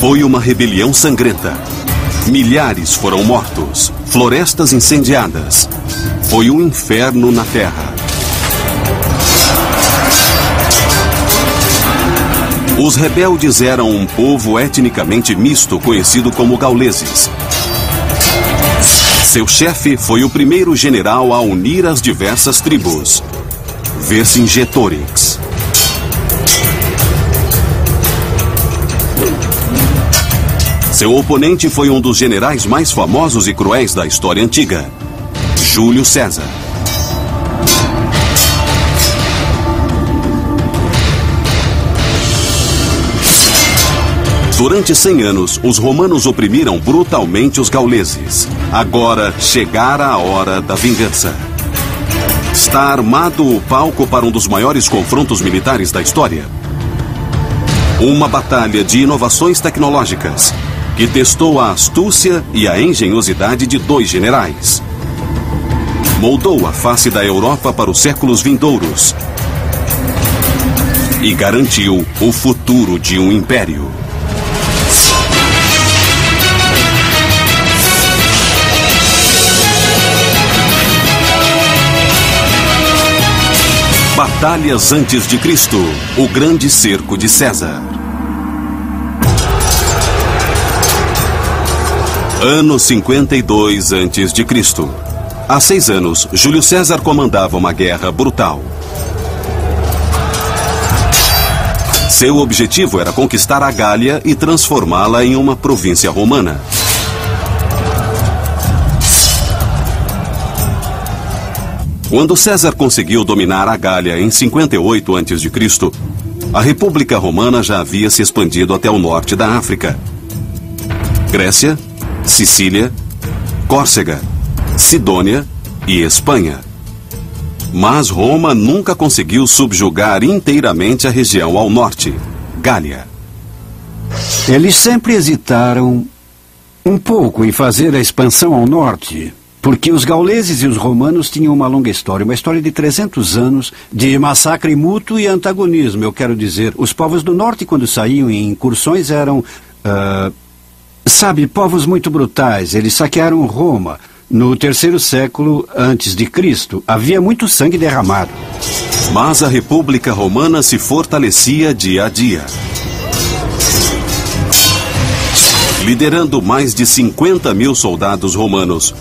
Foi uma rebelião sangrenta. Milhares foram mortos, florestas incendiadas. Foi um inferno na terra. Os rebeldes eram um povo etnicamente misto conhecido como gauleses. Seu chefe foi o primeiro general a unir as diversas tribos, Vercingetorix. Seu oponente foi um dos generais mais famosos e cruéis da história antiga, Júlio César. Durante 100 anos, os romanos oprimiram brutalmente os gauleses. Agora chegara a hora da vingança. Está armado o palco para um dos maiores confrontos militares da história. Uma batalha de inovações tecnológicas que testou a astúcia e a engenhosidade de dois generais. Moldou a face da Europa para os séculos vindouros e garantiu o futuro de um império. Batalhas antes de Cristo, o grande cerco de César. Ano 52 antes de Cristo. Há 6 anos, Júlio César comandava uma guerra brutal. Seu objetivo era conquistar a Gália e transformá-la em uma província romana. Quando César conseguiu dominar a Gália em 58 a.C., a República Romana já havia se expandido até o norte da África. Grécia, Sicília, Córcega, Sidônia e Espanha. Mas Roma nunca conseguiu subjugar inteiramente a região ao norte, Gália. Eles sempre hesitaram um pouco em fazer a expansão ao norte, porque os gauleses e os romanos tinham uma longa história, uma história de 300 anos de massacre mútuo e antagonismo. Eu quero dizer, os povos do norte, quando saíam em incursões, eram, povos muito brutais. Eles saquearam Roma. No 3º século antes de Cristo, havia muito sangue derramado. Mas a República Romana se fortalecia dia a dia. Liderando mais de 50 mil soldados romanos,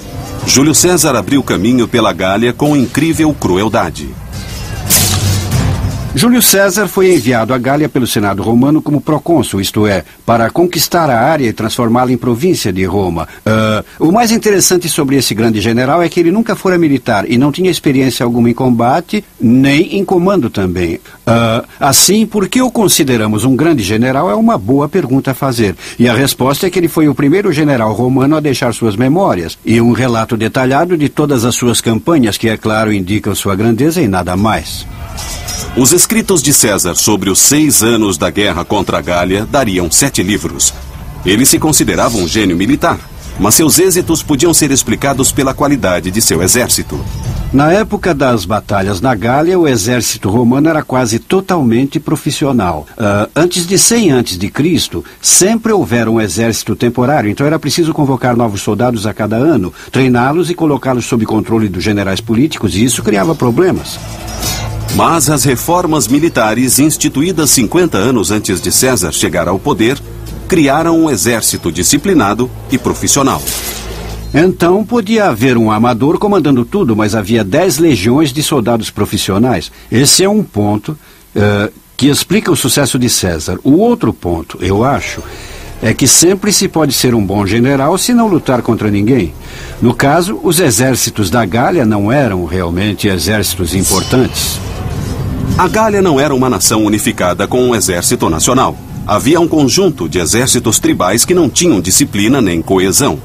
Júlio César abriu caminho pela Gália com incrível crueldade. Júlio César foi enviado à Gália pelo Senado romano como procônsul, isto é, para conquistar a área e transformá-la em província de Roma. O mais interessante sobre esse grande general é que ele nunca fora militar e não tinha experiência alguma em combate, nem em comando também. Assim, por que o consideramos um grande general é uma boa pergunta a fazer. E a resposta é que ele foi o primeiro general romano a deixar suas memórias e um relato detalhado de todas as suas campanhas, que, é claro, indicam sua grandeza e nada mais. Os escritos de César sobre os 6 anos da guerra contra a Gália dariam 7 livros. Ele se considerava um gênio militar, mas seus êxitos podiam ser explicados pela qualidade de seu exército. Na época das batalhas na Gália, o exército romano era quase totalmente profissional. Antes de 100 a.C., sempre houvera um exército temporário, então era preciso convocar novos soldados a cada ano, treiná-los e colocá-los sob controle dos generais políticos, e isso criava problemas. Mas as reformas militares instituídas 50 anos antes de César chegar ao poder criaram um exército disciplinado e profissional. Então podia haver um amador comandando tudo, mas havia 10 legiões de soldados profissionais. Esse é um ponto que explica o sucesso de César. O outro ponto, eu acho, é que sempre se pode ser um bom general se não lutar contra ninguém. No caso, os exércitos da Gália não eram realmente exércitos importantes. A Gália não era uma nação unificada com um exército nacional. Havia um conjunto de exércitos tribais que não tinham disciplina nem coesão.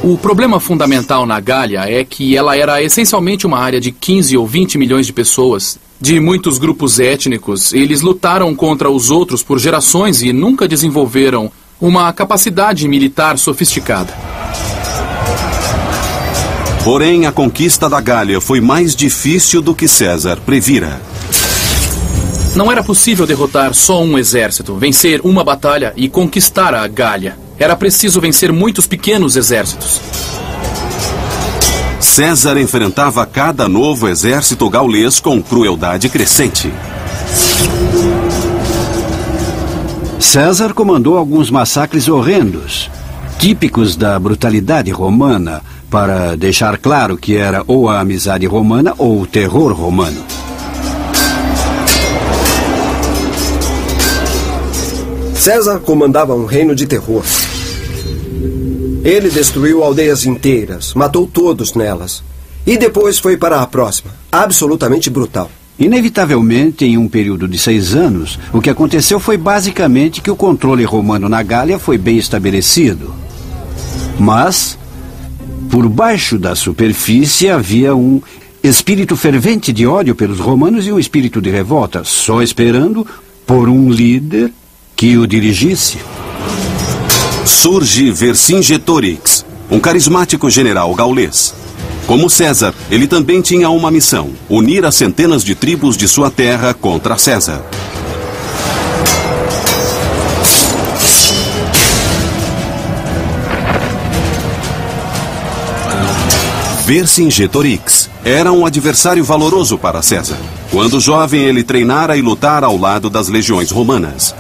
O problema fundamental na Gália é que ela era essencialmente uma área de 15 ou 20 milhões de pessoas, de muitos grupos étnicos. Eles lutaram contra os outros por gerações e nunca desenvolveram uma capacidade militar sofisticada. Porém, a conquista da Gália foi mais difícil do que César previra. Não era possível derrotar só um exército, vencer uma batalha e conquistar a Gália. Era preciso vencer muitos pequenos exércitos. César enfrentava cada novo exército gaulês com crueldade crescente. César comandou alguns massacres horrendos, típicos da brutalidade romana, para deixar claro que era ou a amizade romana ou o terror romano. César comandava um reino de terror. Ele destruiu aldeias inteiras, matou todos nelas. E depois foi para a próxima, absolutamente brutal. Inevitavelmente, em um período de 6 anos, o que aconteceu foi basicamente que o controle romano na Gália foi bem estabelecido. Mas, por baixo da superfície, havia um espírito fervente de ódio pelos romanos e um espírito de revolta, só esperando por um líder que o dirigisse. Surge Vercingetorix, um carismático general gaulês. Como César, ele também tinha uma missão: unir as centenas de tribos de sua terra contra César. Vercingetorix era um adversário valoroso para César. Quando jovem, ele treinara e lutara ao lado das legiões romanas.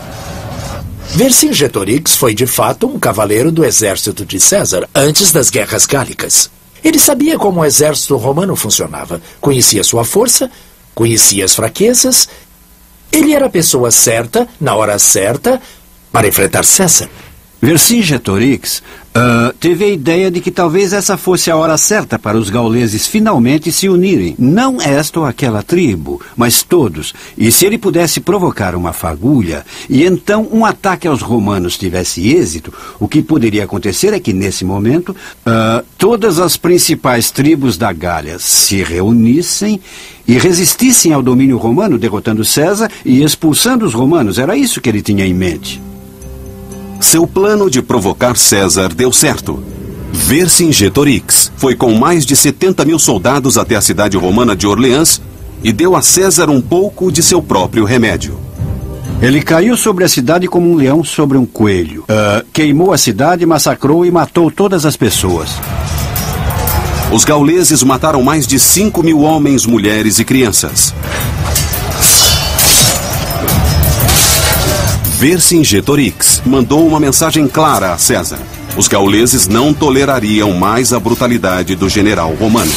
Vercingetorix foi de fato um cavaleiro do exército de César antes das guerras gálicas. Ele sabia como o exército romano funcionava, conhecia sua força, conhecia as fraquezas. Ele era a pessoa certa, na hora certa, para enfrentar César. Vercingetorix teve a ideia de que talvez essa fosse a hora certa para os gauleses finalmente se unirem. Não esta ou aquela tribo, mas todos. E se ele pudesse provocar uma fagulha, e então um ataque aos romanos tivesse êxito, o que poderia acontecer é que, nesse momento, todas as principais tribos da Gália se reunissem e resistissem ao domínio romano, derrotando César e expulsando os romanos. Era isso que ele tinha em mente. Seu plano de provocar César deu certo. Vercingetorix foi com mais de 70 mil soldados até a cidade romana de Orleans e deu a César um pouco de seu próprio remédio. Ele caiu sobre a cidade como um leão sobre um coelho. Queimou a cidade, massacrou e matou todas as pessoas. Os gauleses mataram mais de 5 mil homens, mulheres e crianças. Vercingetorix mandou uma mensagem clara a César. Os gauleses não tolerariam mais a brutalidade do general romano.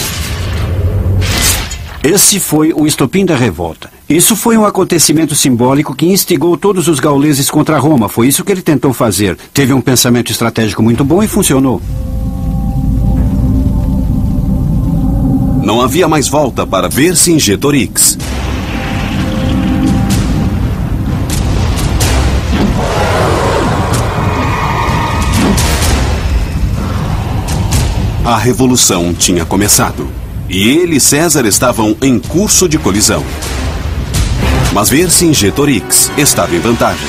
Esse foi o estopim da revolta. Isso foi um acontecimento simbólico que instigou todos os gauleses contra Roma. Foi isso que ele tentou fazer. Teve um pensamento estratégico muito bom e funcionou. Não havia mais volta para Vercingetorix. A revolução tinha começado, e ele e César estavam em curso de colisão. Mas Vercingetorix estava em vantagem.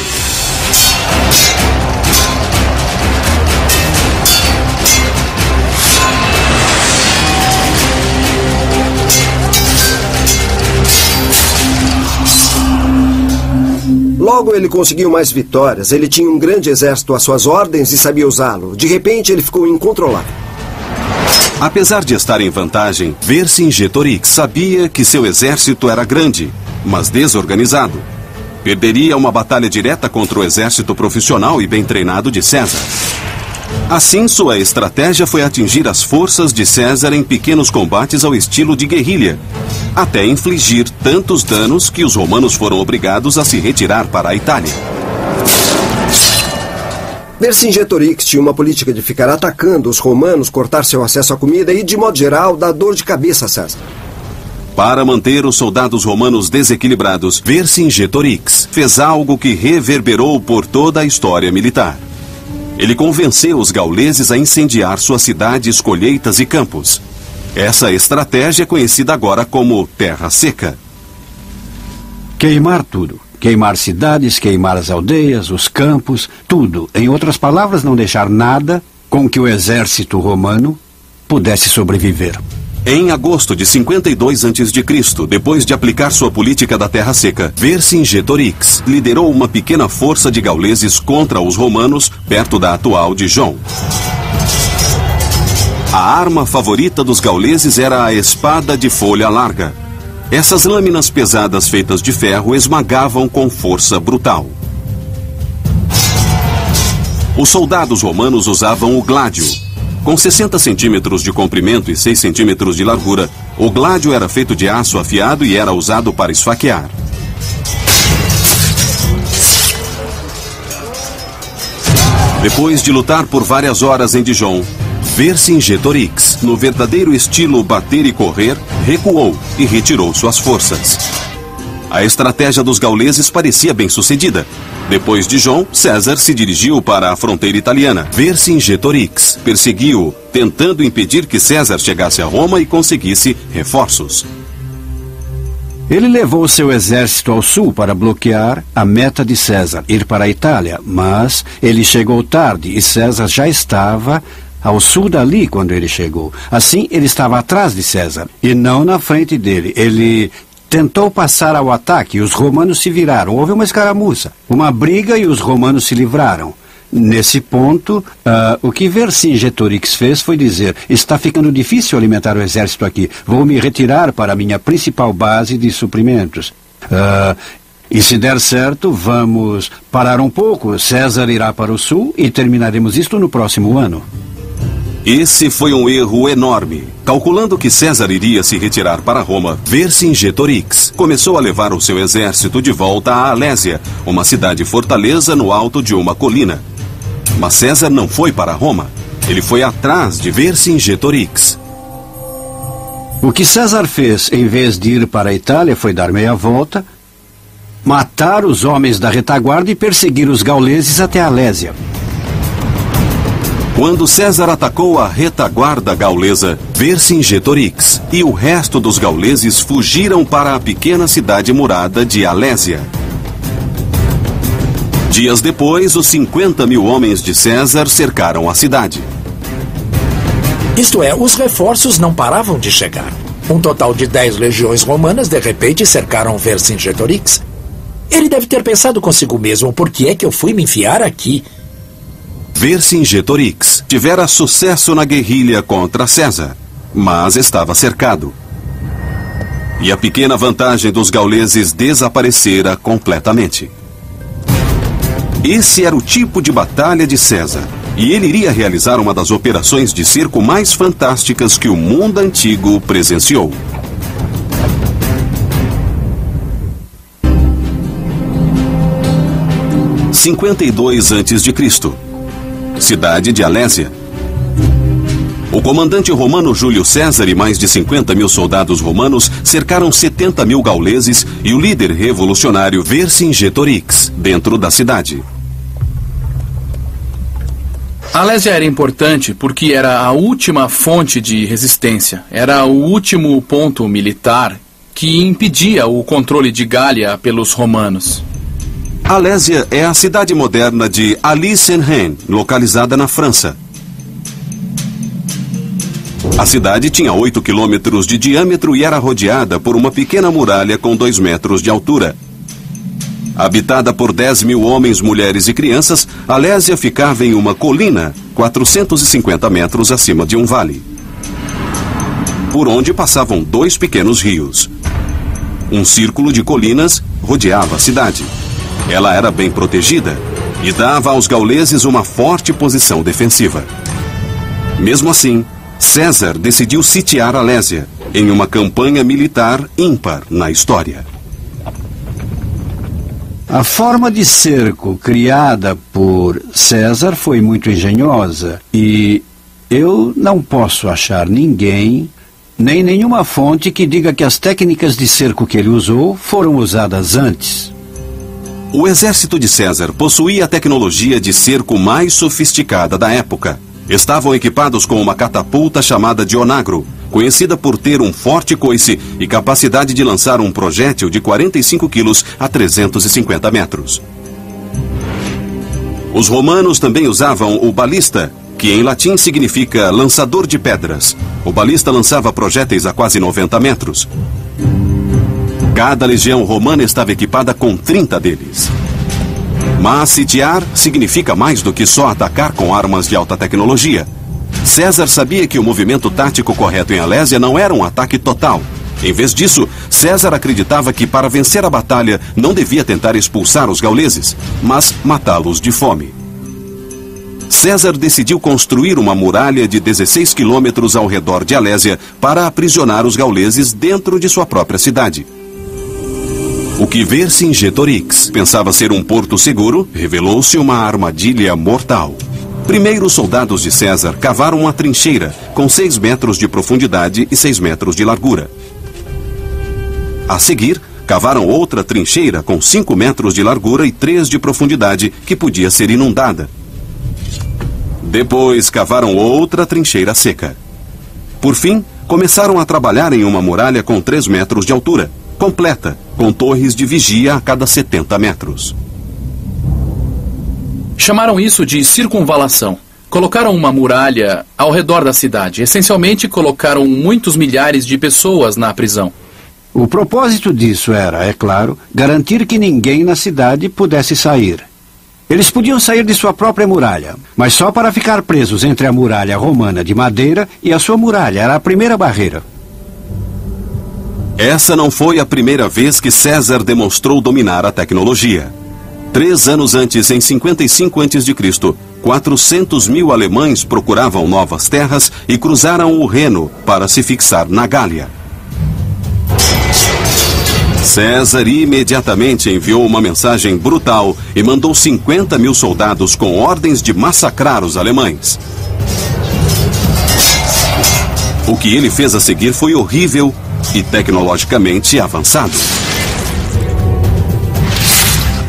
Logo ele conseguiu mais vitórias. Ele tinha um grande exército às suas ordens e sabia usá-lo. De repente ele ficou incontrolável. Apesar de estar em vantagem, Vercingetorix sabia que seu exército era grande, mas desorganizado. Perderia uma batalha direta contra o exército profissional e bem treinado de César. Assim, sua estratégia foi atingir as forças de César em pequenos combates ao estilo de guerrilha, até infligir tantos danos que os romanos foram obrigados a se retirar para a Itália. Vercingetorix tinha uma política de ficar atacando os romanos, cortar seu acesso à comida e, de modo geral, dar dor de cabeça a César. Para manter os soldados romanos desequilibrados, Vercingetorix fez algo que reverberou por toda a história militar. Ele convenceu os gauleses a incendiar suas cidades, colheitas e campos. Essa estratégia é conhecida agora como Terra Seca. Queimar tudo. Queimar cidades, queimar as aldeias, os campos, tudo. Em outras palavras, não deixar nada com que o exército romano pudesse sobreviver. Em agosto de 52 a.C., depois de aplicar sua política da terra seca, Vercingetorix liderou uma pequena força de gauleses contra os romanos perto da atual Dijon. A arma favorita dos gauleses era a espada de folha larga. Essas lâminas pesadas feitas de ferro esmagavam com força brutal. Os soldados romanos usavam o gládio. Com 60 centímetros de comprimento e 6 centímetros de largura, o gládio era feito de aço afiado e era usado para esfaquear. Depois de lutar por várias horas em Dijon, Vercingetorix, no verdadeiro estilo bater e correr, recuou e retirou suas forças. A estratégia dos gauleses parecia bem-sucedida. Depois de Dijon, César se dirigiu para a fronteira italiana. Vercingetorix perseguiu-o, tentando impedir que César chegasse a Roma e conseguisse reforços. Ele levou seu exército ao sul para bloquear a meta de César, ir para a Itália, mas ele chegou tarde e César já estava ao sul dali quando ele chegou. Assim, ele estava atrás de César e não na frente dele. Ele tentou passar ao ataque e os romanos se viraram. Houve uma escaramuça, uma briga e os romanos se livraram. Nesse ponto, o que Vercingetorix fez foi dizer: está ficando difícil alimentar o exército aqui. Vou me retirar para a minha principal base de suprimentos. E se der certo, vamos parar um pouco. César irá para o sul e terminaremos isto no próximo ano. Esse foi um erro enorme. Calculando que César iria se retirar para Roma, Vercingetorix começou a levar o seu exército de volta a Alésia, uma cidade-fortaleza no alto de uma colina. Mas César não foi para Roma. Ele foi atrás de Vercingetorix. O que César fez, em vez de ir para a Itália, foi dar meia volta, matar os homens da retaguarda e perseguir os gauleses até a Alésia. Quando César atacou a retaguarda gaulesa, Vercingetorix e o resto dos gauleses fugiram para a pequena cidade murada de Alésia. Dias depois, os 50.000 homens de César cercaram a cidade. Isto é, os reforços não paravam de chegar. Um total de 10 legiões romanas de repente cercaram Vercingetorix. Ele deve ter pensado consigo mesmo: por que é que eu fui me enfiar aqui? Vercingetorix tivera sucesso na guerrilha contra César, mas estava cercado. E a pequena vantagem dos gauleses desaparecera completamente. Esse era o tipo de batalha de César, e ele iria realizar uma das operações de cerco mais fantásticas que o mundo antigo presenciou. Em 52 a.C., cidade de Alésia. O comandante romano Júlio César e mais de 50.000 soldados romanos cercaram 70.000 gauleses e o líder revolucionário Vercingetorix dentro da cidade. Alésia era importante porque era a última fonte de resistência. Era o último ponto militar que impedia o controle de Gália pelos romanos. Alésia é a cidade moderna de Alys-en-Rhin, localizada na França. A cidade tinha 8 quilômetros de diâmetro e era rodeada por uma pequena muralha com 2 metros de altura. Habitada por 10.000 homens, mulheres e crianças, Alésia ficava em uma colina, 450 metros acima de um vale, por onde passavam 2 pequenos rios. Um círculo de colinas rodeava a cidade. Ela era bem protegida e dava aos gauleses uma forte posição defensiva. Mesmo assim, César decidiu sitiar Alésia em uma campanha militar ímpar na história. A forma de cerco criada por César foi muito engenhosa e eu não posso achar ninguém, nem nenhuma fonte que diga que as técnicas de cerco que ele usou foram usadas antes. O exército de César possuía a tecnologia de cerco mais sofisticada da época. Estavam equipados com uma catapulta chamada de onagro, conhecida por ter um forte coice e capacidade de lançar um projétil de 45 quilos a 350 metros. Os romanos também usavam o balista, que em latim significa lançador de pedras. O balista lançava projéteis a quase 90 metros. Cada legião romana estava equipada com 30 deles. Mas sitiar significa mais do que só atacar com armas de alta tecnologia. César sabia que o movimento tático correto em Alésia não era um ataque total. Em vez disso, César acreditava que para vencer a batalha não devia tentar expulsar os gauleses, mas matá-los de fome. César decidiu construir uma muralha de 16 quilômetros ao redor de Alésia para aprisionar os gauleses dentro de sua própria cidade. O que Vercingetorix pensava ser um porto seguro revelou-se uma armadilha mortal. Primeiro, os soldados de César cavaram uma trincheira com 6 metros de profundidade e 6 metros de largura. A seguir, cavaram outra trincheira com 5 metros de largura e 3 de profundidade, que podia ser inundada. Depois, cavaram outra trincheira seca. Por fim, começaram a trabalhar em uma muralha com 3 metros de altura, completa, com torres de vigia a cada 70 metros. Chamaram isso de circunvalação. Colocaram uma muralha ao redor da cidade. Essencialmente, colocaram muitos milhares de pessoas na prisão. O propósito disso era, é claro, garantir que ninguém na cidade pudesse sair. Eles podiam sair de sua própria muralha, mas só para ficar presos entre a muralha romana de madeira e a sua muralha. Era a primeira barreira. Essa não foi a primeira vez que César demonstrou dominar a tecnologia. 3 anos antes, em 55 a.C., 400 mil alemães procuravam novas terras e cruzaram o Reno para se fixar na Gália. César imediatamente enviou uma mensagem brutal e mandou 50 mil soldados com ordens de massacrar os alemães. O que ele fez a seguir foi horrível e tecnologicamente avançado.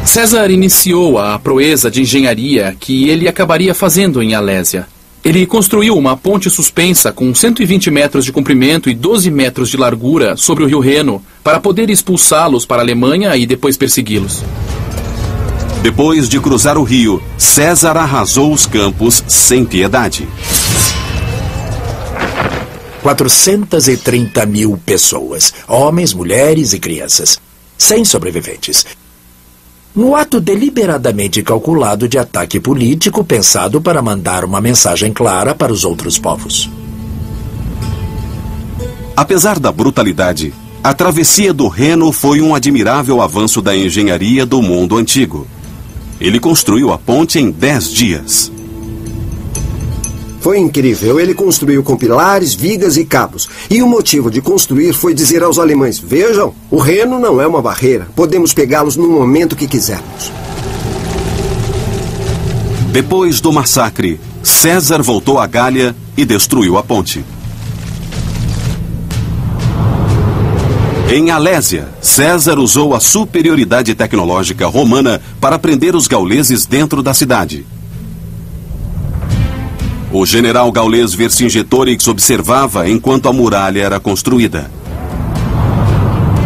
César iniciou a proeza de engenharia que ele acabaria fazendo em Alésia. Ele construiu uma ponte suspensa com 120 metros de comprimento e 12 metros de largura sobre o rio Reno para poder expulsá-los para a Alemanha e depois persegui-los. Depois de cruzar o rio, César arrasou os campos sem piedade. 430 mil pessoas, homens, mulheres e crianças, sem sobreviventes. No ato deliberadamente calculado de ataque político pensado para mandar uma mensagem clara para os outros povos. Apesar da brutalidade, a travessia do Reno foi um admirável avanço da engenharia do mundo antigo. Ele construiu a ponte em 10 dias. Foi incrível. Ele construiu com pilares, vigas e cabos. E o motivo de construir foi dizer aos alemães: vejam, o Reno não é uma barreira. Podemos pegá-los no momento que quisermos. Depois do massacre, César voltou à Gália e destruiu a ponte. Em Alésia, César usou a superioridade tecnológica romana para prender os gauleses dentro da cidade. O general gaulês Vercingetorix observava enquanto a muralha era construída.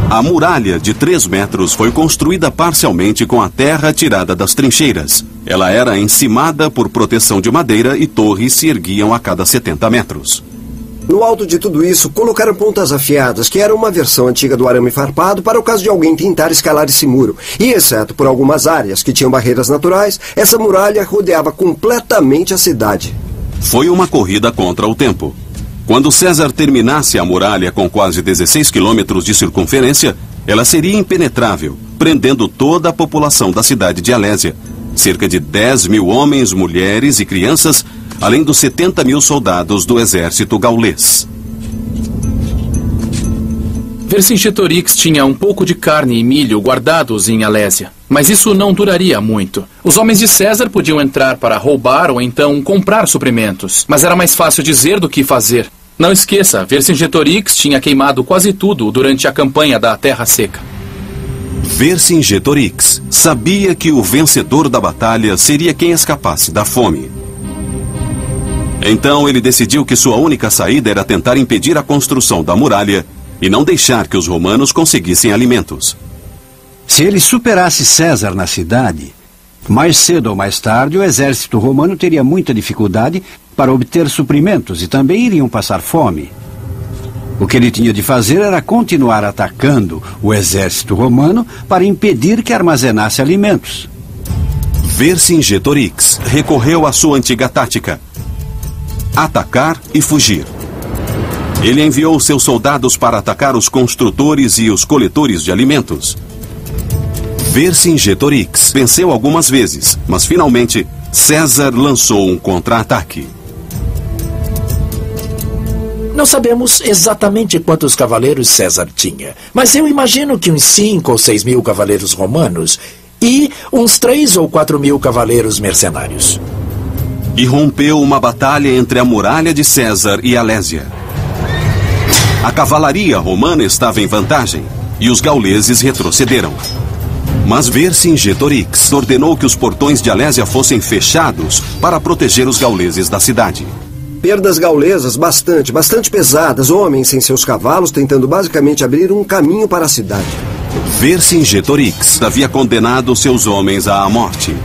A muralha de 3 metros foi construída parcialmente com a terra tirada das trincheiras. Ela era encimada por proteção de madeira e torres se erguiam a cada 70 metros. No alto de tudo isso, colocaram pontas afiadas, que era uma versão antiga do arame farpado para o caso de alguém tentar escalar esse muro. E, exceto por algumas áreas que tinham barreiras naturais, essa muralha rodeava completamente a cidade. Foi uma corrida contra o tempo. Quando César terminasse a muralha com quase 16 quilômetros de circunferência, ela seria impenetrável, prendendo toda a população da cidade de Alésia. Cerca de 10 mil homens, mulheres e crianças, além dos 70 mil soldados do exército gaulês. Vercingetorix tinha um pouco de carne e milho guardados em Alésia, mas isso não duraria muito. Os homens de César podiam entrar para roubar ou então comprar suprimentos, mas era mais fácil dizer do que fazer. Não esqueça, Vercingetorix tinha queimado quase tudo durante a campanha da Terra Seca. Vercingetorix sabia que o vencedor da batalha seria quem escapasse da fome. Então ele decidiu que sua única saída era tentar impedir a construção da muralha e não deixar que os romanos conseguissem alimentos. Se ele superasse César na cidade, mais cedo ou mais tarde o exército romano teria muita dificuldade para obter suprimentos e também iriam passar fome. O que ele tinha de fazer era continuar atacando o exército romano para impedir que armazenasse alimentos. Vercingetorix recorreu à sua antiga tática: atacar e fugir. Ele enviou seus soldados para atacar os construtores e os coletores de alimentos. Vercingetorix venceu algumas vezes, mas finalmente César lançou um contra-ataque. Não sabemos exatamente quantos cavaleiros César tinha, mas eu imagino que uns 5 ou 6 mil cavaleiros romanos e uns 3 ou 4 mil cavaleiros mercenários. E rompeu uma batalha entre a muralha de César e Alésia. A cavalaria romana estava em vantagem e os gauleses retrocederam. Mas Vercingetorix ordenou que os portões de Alésia fossem fechados para proteger os gauleses da cidade. Perdas gaulesas bastante pesadas, homens sem seus cavalos tentando basicamente abrir um caminho para a cidade. Vercingetorix havia condenado seus homens à morte.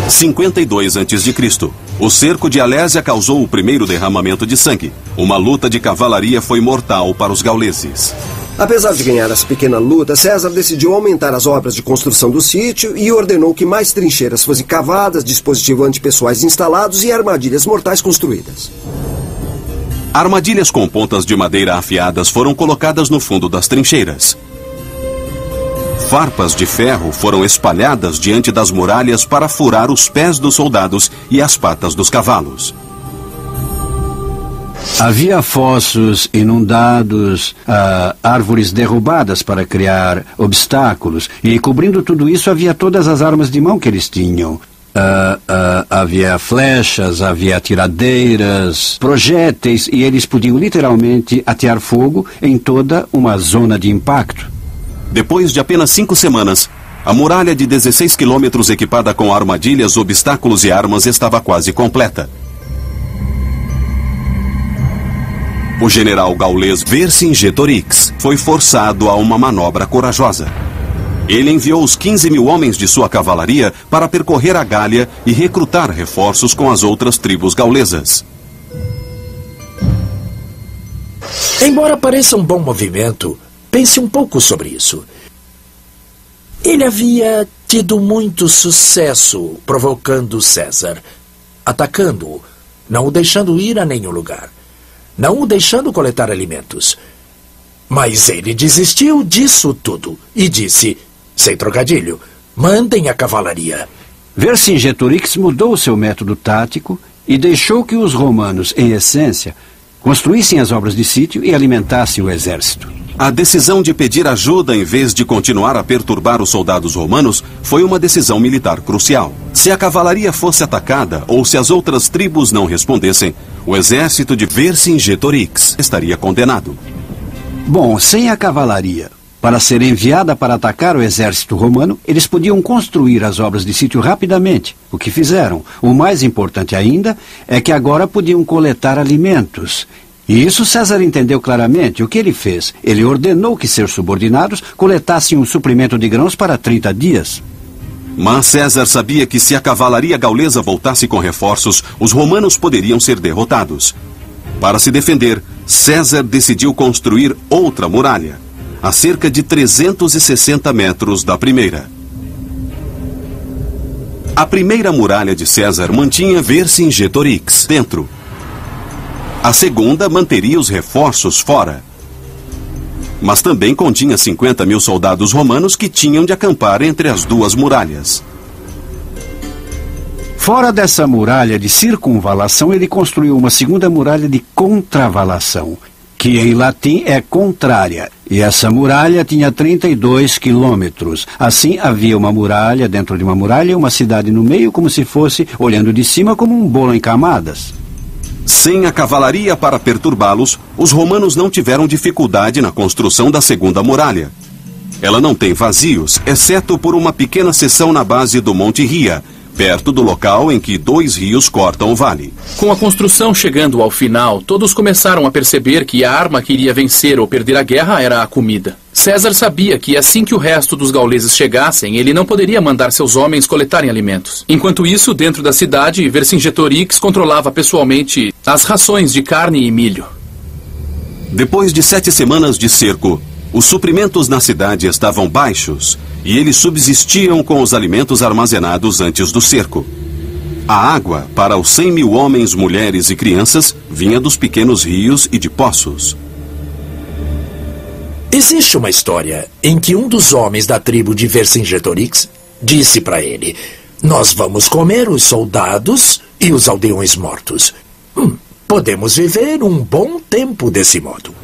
Em 52 a.C., o cerco de Alésia causou o primeiro derramamento de sangue. Uma luta de cavalaria foi mortal para os gauleses. Apesar de ganhar essa pequena luta, César decidiu aumentar as obras de construção do sítio e ordenou que mais trincheiras fossem cavadas, dispositivos antipessoais instalados e armadilhas mortais construídas. Armadilhas com pontas de madeira afiadas foram colocadas no fundo das trincheiras. Farpas de ferro foram espalhadas diante das muralhas para furar os pés dos soldados e as patas dos cavalos. Havia fossos inundados, árvores derrubadas para criar obstáculos, e cobrindo tudo isso havia todas as armas de mão que eles tinham. Havia flechas, havia atiradeiras, projéteis, e eles podiam literalmente atear fogo em toda uma zona de impacto. Depois de apenas 5 semanas, a muralha de 16 quilômetros equipada com armadilhas, obstáculos e armas estava quase completa. O general gaulês Vercingetorix foi forçado a uma manobra corajosa. Ele enviou os 15 mil homens de sua cavalaria para percorrer a Gália e recrutar reforços com as outras tribos gaulesas. Embora pareça um bom movimento, pense um pouco sobre isso. Ele havia tido muito sucesso provocando César, atacando-o, não o deixando ir a nenhum lugar, não o deixando coletar alimentos. Mas ele desistiu disso tudo e disse, sem trocadilho, mandem a cavalaria. Vercingetorix mudou seu método tático e deixou que os romanos, em essência, construíssem as obras de sítio e alimentassem o exército. A decisão de pedir ajuda em vez de continuar a perturbar os soldados romanos foi uma decisão militar crucial. Se a cavalaria fosse atacada ou se as outras tribos não respondessem, o exército de Vercingetorix estaria condenado. Bom, sem a cavalaria, para ser enviada para atacar o exército romano, eles podiam construir as obras de sítio rapidamente, o que fizeram. O mais importante ainda é que agora podiam coletar alimentos. E isso César entendeu claramente. O que ele fez? Ele ordenou que seus subordinados coletassem um suprimento de grãos para 30 dias. Mas César sabia que se a cavalaria gaulesa voltasse com reforços, os romanos poderiam ser derrotados. Para se defender, César decidiu construir outra muralha, a cerca de 360 metros da primeira. A primeira muralha de César mantinha Vercingetorix dentro. A segunda manteria os reforços fora. Mas também continha 50 mil soldados romanos que tinham de acampar entre as duas muralhas. Fora dessa muralha de circunvalação, ele construiu uma segunda muralha de contravalação, que em latim é contrária. E essa muralha tinha 32 quilômetros. Assim, havia uma muralha dentro de uma muralha e uma cidade no meio, como se fosse, olhando de cima, como um bolo em camadas. Sem a cavalaria para perturbá-los, os romanos não tiveram dificuldade na construção da segunda muralha. Ela não tem vazios, exceto por uma pequena seção na base do Monte Ria, perto do local em que 2 rios cortam o vale. Com a construção chegando ao final, todos começaram a perceber que a arma que iria vencer ou perder a guerra era a comida. César sabia que assim que o resto dos gauleses chegassem, ele não poderia mandar seus homens coletarem alimentos. Enquanto isso, dentro da cidade, Vercingetorix controlava pessoalmente as rações de carne e milho. Depois de 7 semanas de cerco, os suprimentos na cidade estavam baixos e eles subsistiam com os alimentos armazenados antes do cerco. A água para os 100.000 homens, mulheres e crianças vinha dos pequenos rios e de poços. Existe uma história em que um dos homens da tribo de Vercingetorix disse para ele: nós vamos comer os soldados e os aldeões mortos. Podemos viver um bom tempo desse modo.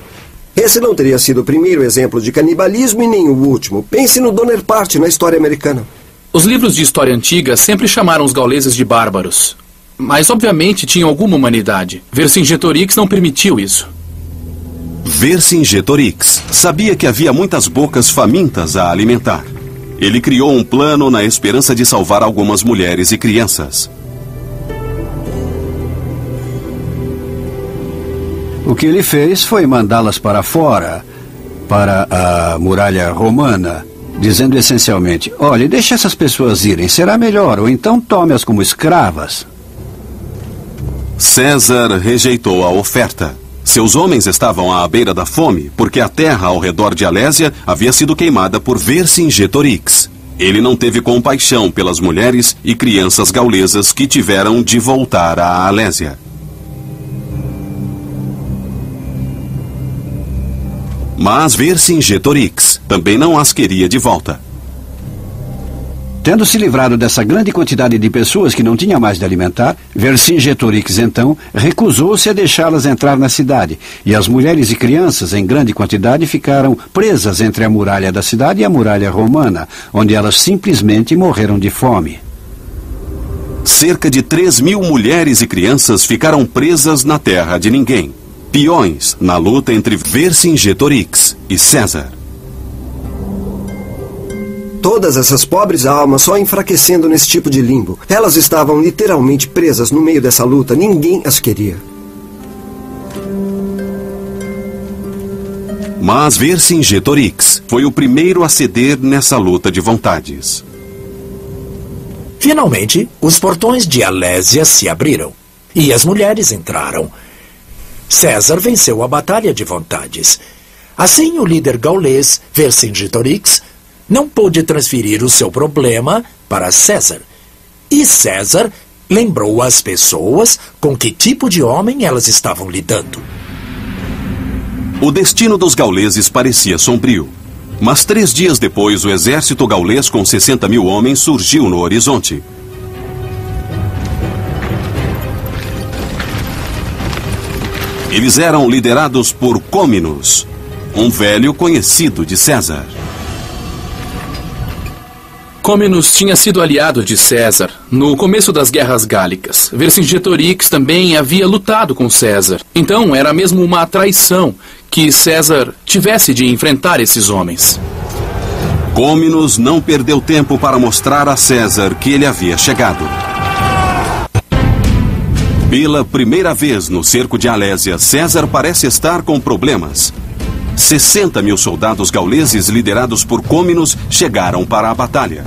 Esse não teria sido o primeiro exemplo de canibalismo e nem o último. Pense no Bonaparte na história americana. Os livros de história antiga sempre chamaram os gauleses de bárbaros. Mas, obviamente, tinham alguma humanidade. Vercingetorix não permitiu isso. Vercingetorix sabia que havia muitas bocas famintas a alimentar. Ele criou um plano na esperança de salvar algumas mulheres e crianças. O que ele fez foi mandá-las para fora, para a muralha romana, dizendo essencialmente: olhe, deixe essas pessoas irem, será melhor, ou então tome-as como escravas. César rejeitou a oferta. Seus homens estavam à beira da fome, porque a terra ao redor de Alésia havia sido queimada por Vercingetorix. Ele não teve compaixão pelas mulheres e crianças gaulesas que tiveram de voltar à Alésia. Mas Vercingetorix também não as queria de volta. Tendo se livrado dessa grande quantidade de pessoas que não tinha mais de alimentar, Vercingetorix, então, recusou-se a deixá-las entrar na cidade, e as mulheres e crianças, em grande quantidade, ficaram presas entre a muralha da cidade e a muralha romana, onde elas simplesmente morreram de fome. Cerca de 3.000 mulheres e crianças ficaram presas na terra de ninguém, peões na luta entre Vercingetorix e César. Todas essas pobres almas só enfraquecendo nesse tipo de limbo. Elas estavam literalmente presas no meio dessa luta. Ninguém as queria. Mas Vercingetorix foi o primeiro a ceder nessa luta de vontades. Finalmente, os portões de Alésia se abriram e as mulheres entraram. César venceu a batalha de vontades. Assim, o líder gaulês, Vercingetorix, não pôde transferir o seu problema para César. E César lembrou às pessoas com que tipo de homem elas estavam lidando. O destino dos gauleses parecia sombrio. Mas 3 dias depois, o exército gaulês com 60.000 homens surgiu no horizonte. Eles eram liderados por Comminus, um velho conhecido de César. Comminus tinha sido aliado de César no começo das guerras gálicas. Vercingetorix também havia lutado com César. Então era mesmo uma traição que César tivesse de enfrentar esses homens. Comminus não perdeu tempo para mostrar a César que ele havia chegado. Pela primeira vez no cerco de Alésia, César parece estar com problemas. 60.000 soldados gauleses liderados por Comminus chegaram para a batalha.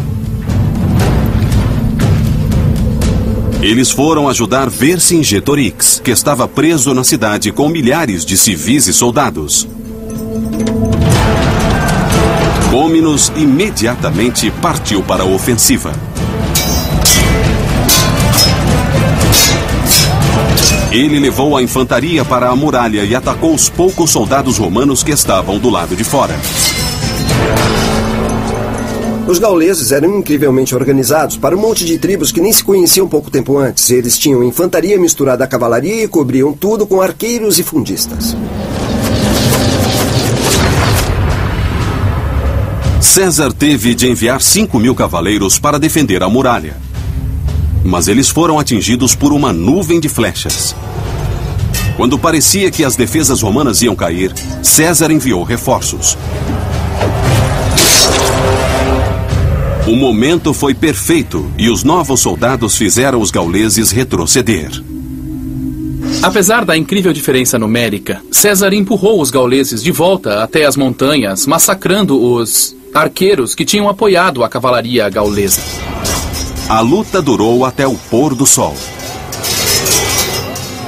Eles foram ajudar Vercingetorix, que estava preso na cidade com milhares de civis e soldados. Comminus imediatamente partiu para a ofensiva. Ele levou a infantaria para a muralha e atacou os poucos soldados romanos que estavam do lado de fora. Os gauleses eram incrivelmente organizados para um monte de tribos que nem se conheciam pouco tempo antes. Eles tinham infantaria misturada à cavalaria e cobriam tudo com arqueiros e fundistas. César teve de enviar 5.000 cavaleiros para defender a muralha. Mas eles foram atingidos por uma nuvem de flechas. Quando parecia que as defesas romanas iam cair, César enviou reforços. O momento foi perfeito e os novos soldados fizeram os gauleses retroceder. Apesar da incrível diferença numérica, César empurrou os gauleses de volta até as montanhas, massacrando os arqueiros que tinham apoiado a cavalaria gaulesa. A luta durou até o pôr do sol.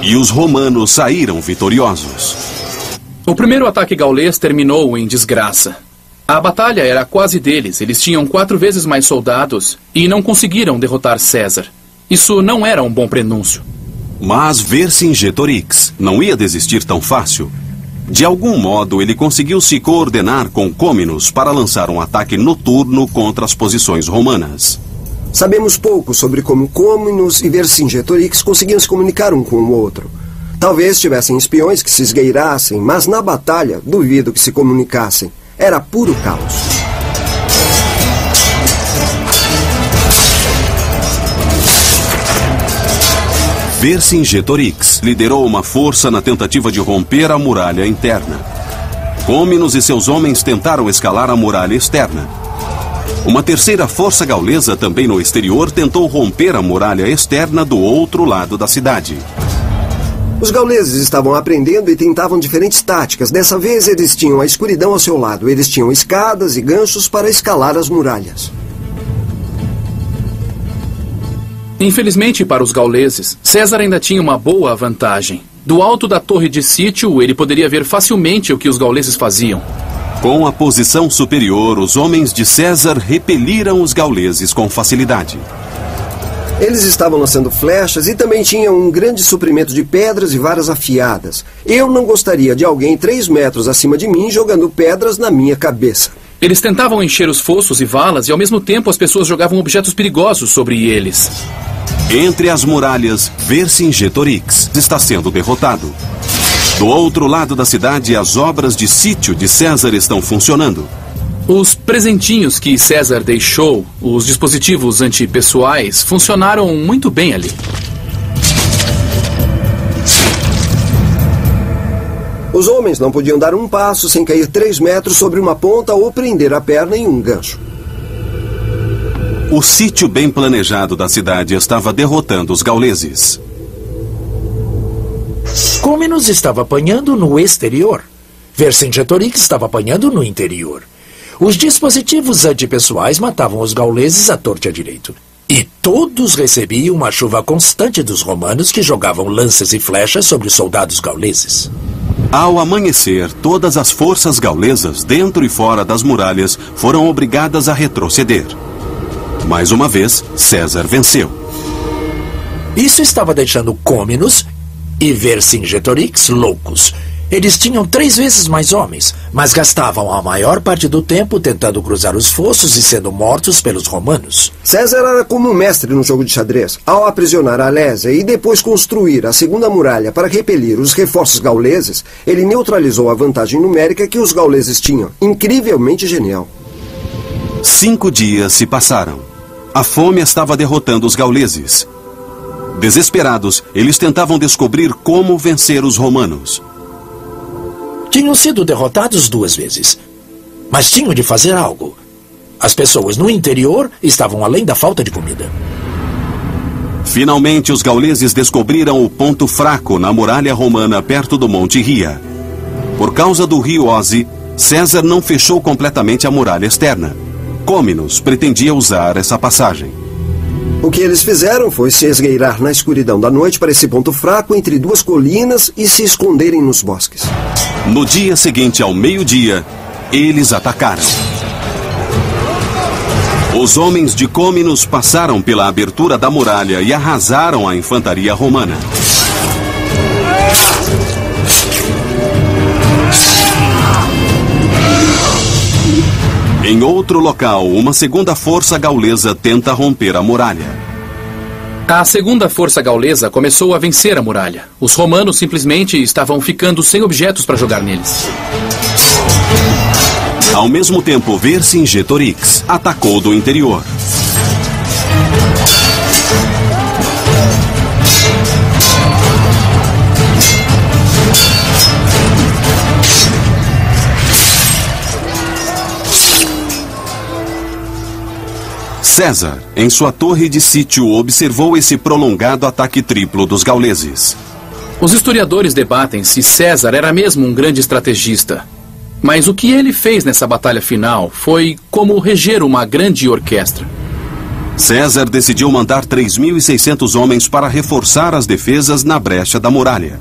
E os romanos saíram vitoriosos. O primeiro ataque gaulês terminou em desgraça. A batalha era quase deles. Eles tinham 4 vezes mais soldados e não conseguiram derrotar César. Isso não era um bom prenúncio. Mas Vercingetorix não ia desistir tão fácil. De algum modo, ele conseguiu se coordenar com Côminos para lançar um ataque noturno contra as posições romanas. Sabemos pouco sobre como Côminos e Vercingetorix conseguiam se comunicar um com o outro. Talvez tivessem espiões que se esgueirassem, mas na batalha, duvido que se comunicassem. Era puro caos. Vercingetorix liderou uma força na tentativa de romper a muralha interna. Côminos e seus homens tentaram escalar a muralha externa. Uma terceira força gaulesa, também no exterior, tentou romper a muralha externa do outro lado da cidade. Os gauleses estavam aprendendo e tentavam diferentes táticas. Dessa vez, eles tinham a escuridão ao seu lado. Eles tinham escadas e ganchos para escalar as muralhas. Infelizmente para os gauleses, César ainda tinha uma boa vantagem. Do alto da torre de sítio, ele poderia ver facilmente o que os gauleses faziam. Com a posição superior, os homens de César repeliram os gauleses com facilidade. Eles estavam lançando flechas e também tinham um grande suprimento de pedras e varas afiadas. Eu não gostaria de alguém 3 metros acima de mim jogando pedras na minha cabeça. Eles tentavam encher os fossos e valas e, ao mesmo tempo, as pessoas jogavam objetos perigosos sobre eles. Entre as muralhas, Vercingetorix está sendo derrotado. Do outro lado da cidade, as obras de sítio de César estão funcionando. Os presentinhos que César deixou, os dispositivos antipessoais, funcionaram muito bem ali. Os homens não podiam dar um passo sem cair 3 metros sobre uma ponta ou prender a perna em um gancho. O sítio bem planejado da cidade estava derrotando os gauleses. Côminos estava apanhando no exterior. Vercingetorix estava apanhando no interior. Os dispositivos antipessoais matavam os gauleses à torta e à direito. E todos recebiam uma chuva constante dos romanos que jogavam lanças e flechas sobre os soldados gauleses. Ao amanhecer, todas as forças gaulesas, dentro e fora das muralhas, foram obrigadas a retroceder. Mais uma vez, César venceu. Isso estava deixando Côminos e Vercingetorix loucos. Eles tinham 3 vezes mais homens, mas gastavam a maior parte do tempo tentando cruzar os fossos e sendo mortos pelos romanos. César era como um mestre no jogo de xadrez. Ao aprisionar a Lésia e depois construir a segunda muralha para repelir os reforços gauleses, ele neutralizou a vantagem numérica que os gauleses tinham. Incrivelmente genial. 5 dias se passaram. A fome estava derrotando os gauleses. Desesperados, eles tentavam descobrir como vencer os romanos. Tinham sido derrotados 2 vezes, mas tinham de fazer algo. As pessoas no interior estavam além da falta de comida. Finalmente, os gauleses descobriram o ponto fraco na muralha romana perto do Monte Ria. Por causa do rio Oze, César não fechou completamente a muralha externa. Côminos pretendia usar essa passagem. O que eles fizeram foi se esgueirar na escuridão da noite para esse ponto fraco entre 2 colinas e se esconderem nos bosques. No dia seguinte, ao meio-dia, eles atacaram. Os homens de Côminos passaram pela abertura da muralha e arrasaram a infantaria romana. Em outro local, uma segunda força gaulesa tenta romper a muralha. A segunda força gaulesa começou a vencer a muralha. Os romanos simplesmente estavam ficando sem objetos para jogar neles. Ao mesmo tempo, Vercingetorix atacou do interior. César, em sua torre de sítio, observou esse prolongado ataque triplo dos gauleses. Os historiadores debatem se César era mesmo um grande estrategista. Mas o que ele fez nessa batalha final foi como reger uma grande orquestra. César decidiu mandar 3.600 homens para reforçar as defesas na brecha da muralha.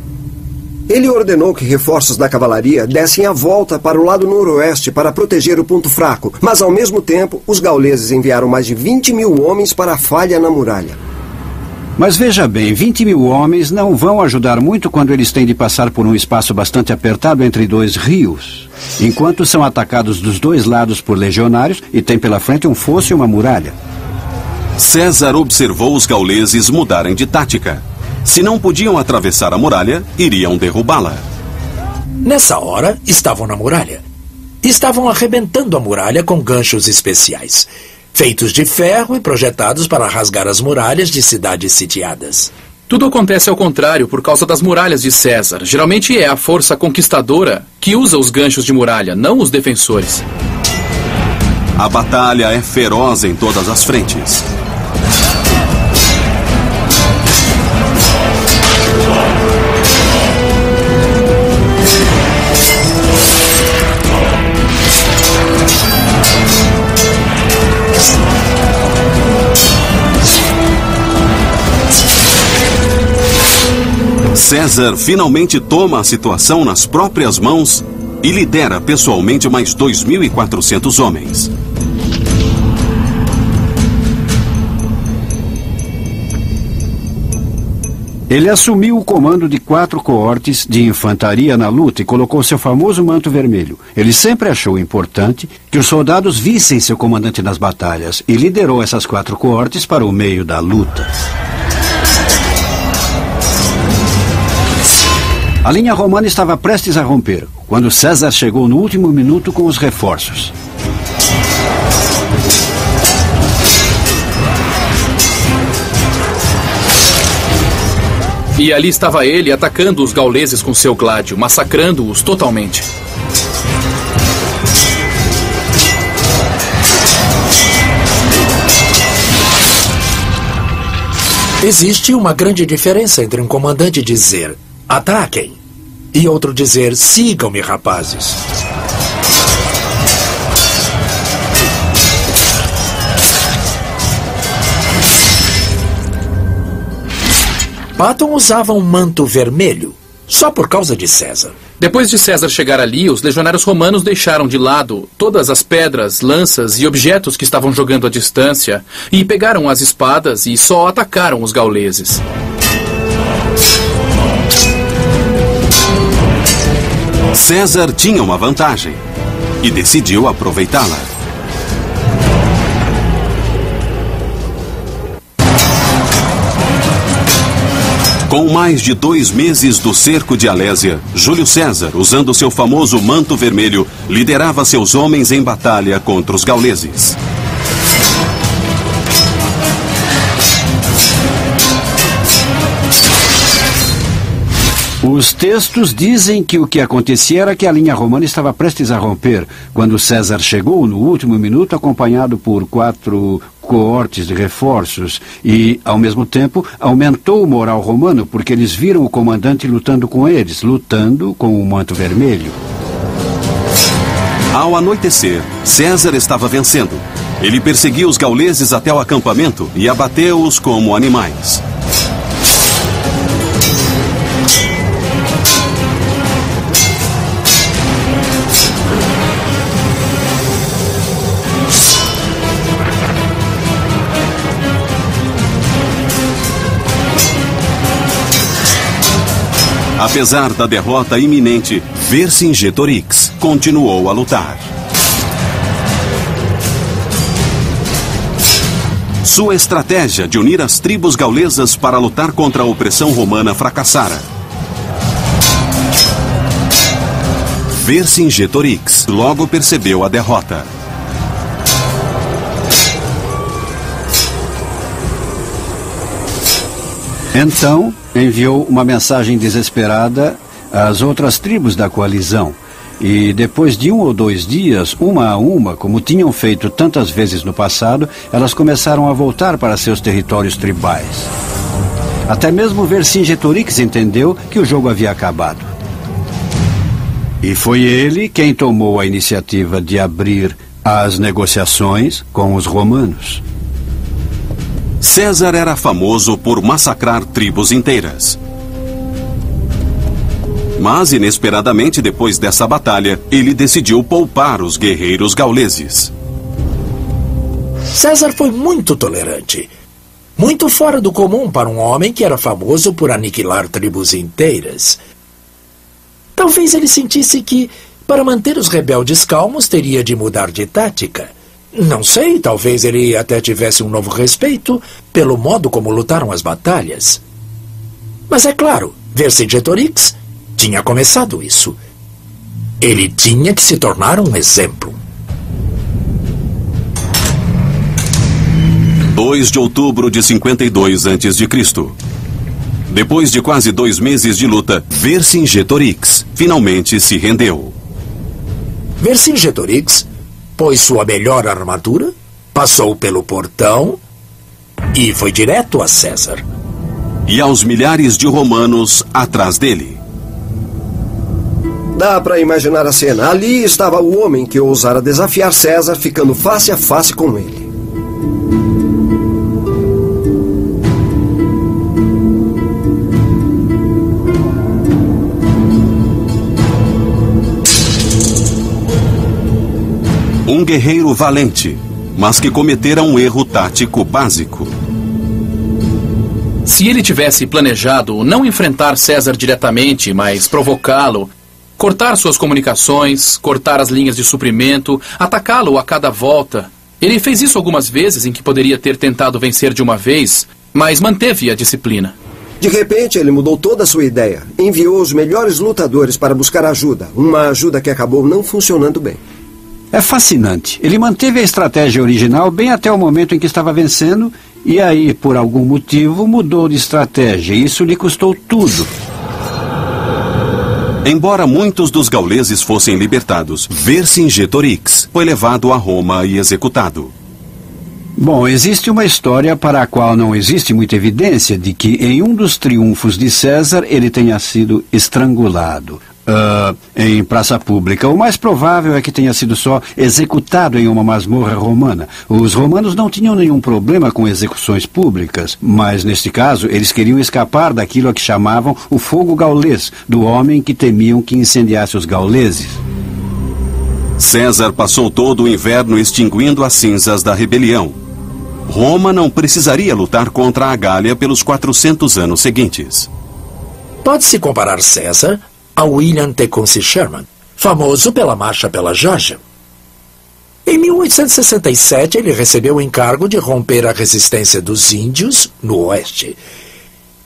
Ele ordenou que reforços da cavalaria dessem a volta para o lado noroeste para proteger o ponto fraco, mas ao mesmo tempo os gauleses enviaram mais de 20.000 homens para a falha na muralha. Mas veja bem, 20.000 homens não vão ajudar muito quando eles têm de passar por um espaço bastante apertado entre dois rios, enquanto são atacados dos dois lados por legionários e tem pela frente um fosso e uma muralha. César observou os gauleses mudarem de tática. Se não podiam atravessar a muralha, iriam derrubá-la. Nessa hora, estavam na muralha. Estavam arrebentando a muralha com ganchos especiais, feitos de ferro e projetados para rasgar as muralhas de cidades sitiadas. Tudo acontece ao contrário por causa das muralhas de César. Geralmente é a força conquistadora que usa os ganchos de muralha, não os defensores. A batalha é feroz em todas as frentes. César finalmente toma a situação nas próprias mãos e lidera pessoalmente mais 2.400 homens. Ele assumiu o comando de 4 coortes de infantaria na luta e colocou seu famoso manto vermelho. Ele sempre achou importante que os soldados vissem seu comandante nas batalhas e liderou essas 4 coortes para o meio da luta. A linha romana estava prestes a romper, quando César chegou no último minuto com os reforços. E ali estava ele atacando os gauleses com seu gládio, massacrando-os totalmente. Existe uma grande diferença entre um comandante dizer "ataquem" e outro dizer "sigam-me, rapazes". Patton usava um manto vermelho só por causa de César. Depois de César chegar ali, os legionários romanos deixaram de lado todas as pedras, lanças e objetos que estavam jogando à distância e pegaram as espadas e só atacaram os gauleses. César tinha uma vantagem e decidiu aproveitá-la. Com mais de 2 meses do cerco de Alésia, Júlio César, usando seu famoso manto vermelho, liderava seus homens em batalha contra os gauleses. Os textos dizem que o que acontecia era que a linha romana estava prestes a romper, quando César chegou no último minuto acompanhado por 4 coortes de reforços e, ao mesmo tempo, aumentou o moral romano porque eles viram o comandante lutando com eles, lutando com o manto vermelho. Ao anoitecer, César estava vencendo. Ele perseguiu os gauleses até o acampamento e abateu-os como animais. Apesar da derrota iminente, Vercingetorix continuou a lutar. Sua estratégia de unir as tribos gaulesas para lutar contra a opressão romana fracassara. Vercingetorix logo percebeu a derrota. Então, enviou uma mensagem desesperada às outras tribos da coalizão. E depois de 1 ou 2 dias, uma a uma, como tinham feito tantas vezes no passado, elas começaram a voltar para seus territórios tribais. Até mesmo Vercingetorix entendeu que o jogo havia acabado. E foi ele quem tomou a iniciativa de abrir as negociações com os romanos. César era famoso por massacrar tribos inteiras. Mas, inesperadamente, depois dessa batalha, ele decidiu poupar os guerreiros gauleses. César foi muito tolerante. Muito fora do comum para um homem que era famoso por aniquilar tribos inteiras. Talvez ele sentisse que, para manter os rebeldes calmos, teria de mudar de tática. Não sei, talvez ele até tivesse um novo respeito pelo modo como lutaram as batalhas. Mas é claro, Vercingetorix tinha começado isso. Ele tinha que se tornar um exemplo. 2 de outubro de 52 a.C. Depois de quase 2 meses de luta, Vercingetorix finalmente se rendeu. Vercingetorix pôs sua melhor armadura, passou pelo portão e foi direto a César. E aos milhares de romanos atrás dele. Dá para imaginar a cena. Ali estava o homem que ousara desafiar César, ficando face a face com ele. Um guerreiro valente, mas que cometera um erro tático básico. Se ele tivesse planejado não enfrentar César diretamente, mas provocá-lo, cortar suas comunicações, cortar as linhas de suprimento, atacá-lo a cada volta. Ele fez isso algumas vezes em que poderia ter tentado vencer de uma vez, mas manteve a disciplina. De repente, ele mudou toda a sua ideia. Enviou os melhores lutadores para buscar ajuda. Uma ajuda que acabou não funcionando bem. É fascinante. Ele manteve a estratégia original bem até o momento em que estava vencendo e aí, por algum motivo, mudou de estratégia. Isso lhe custou tudo. Embora muitos dos gauleses fossem libertados, Vercingetorix foi levado a Roma e executado. Bom, existe uma história para a qual não existe muita evidência de que em um dos triunfos de César ele tenha sido estrangulado. Em praça pública. O mais provável é que tenha sido só executado em uma masmorra romana. Os romanos não tinham nenhum problema com execuções públicas, mas neste caso eles queriam escapar daquilo a que chamavam o fogo gaulês, do homem que temiam que incendiasse os gauleses. César passou todo o inverno extinguindo as cinzas da rebelião. Roma não precisaria lutar contra a Gália pelos 400 anos seguintes. Pode-se comparar César a William Tecumseh Sherman, famoso pela Marcha pela Geórgia. Em 1867, ele recebeu o encargo de romper a resistência dos índios no oeste.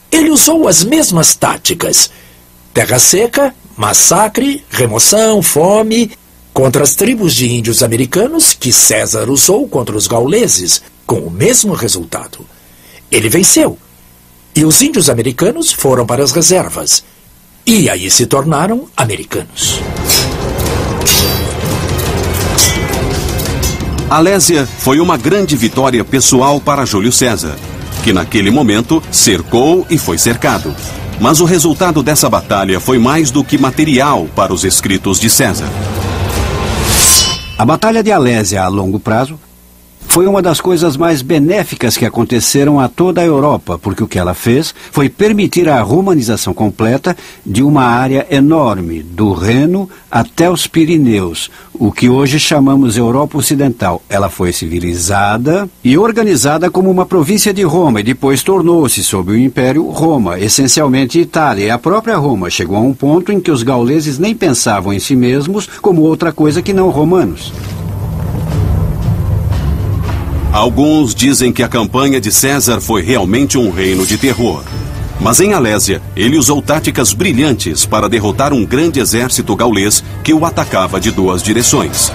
Ele usou as mesmas táticas: terra seca, massacre, remoção, fome, contra as tribos de índios americanos que César usou contra os gauleses, com o mesmo resultado. Ele venceu, e os índios americanos foram para as reservas. E aí se tornaram americanos. Alésia foi uma grande vitória pessoal para Júlio César, que naquele momento cercou e foi cercado. Mas o resultado dessa batalha foi mais do que material para os escritos de César. A Batalha de Alésia, a longo prazo, foi uma das coisas mais benéficas que aconteceram a toda a Europa, porque o que ela fez foi permitir a romanização completa de uma área enorme, do Reno até os Pirineus, o que hoje chamamos Europa Ocidental. Ela foi civilizada e organizada como uma província de Roma e depois tornou-se, sob o Império, Roma, essencialmente Itália. E a própria Roma chegou a um ponto em que os gauleses nem pensavam em si mesmos como outra coisa que não romanos. Alguns dizem que a campanha de César foi realmente um reino de terror. Mas em Alésia, ele usou táticas brilhantes para derrotar um grande exército gaulês que o atacava de 2 direções.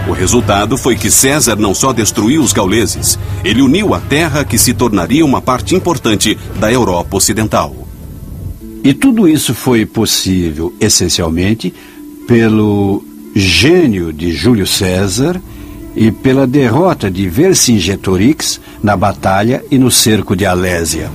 O resultado foi que César não só destruiu os gauleses, ele uniu a terra que se tornaria uma parte importante da Europa Ocidental. E tudo isso foi possível, essencialmente, pelo gênio de Júlio César e pela derrota de Vercingetorix na batalha e no cerco de Alésia.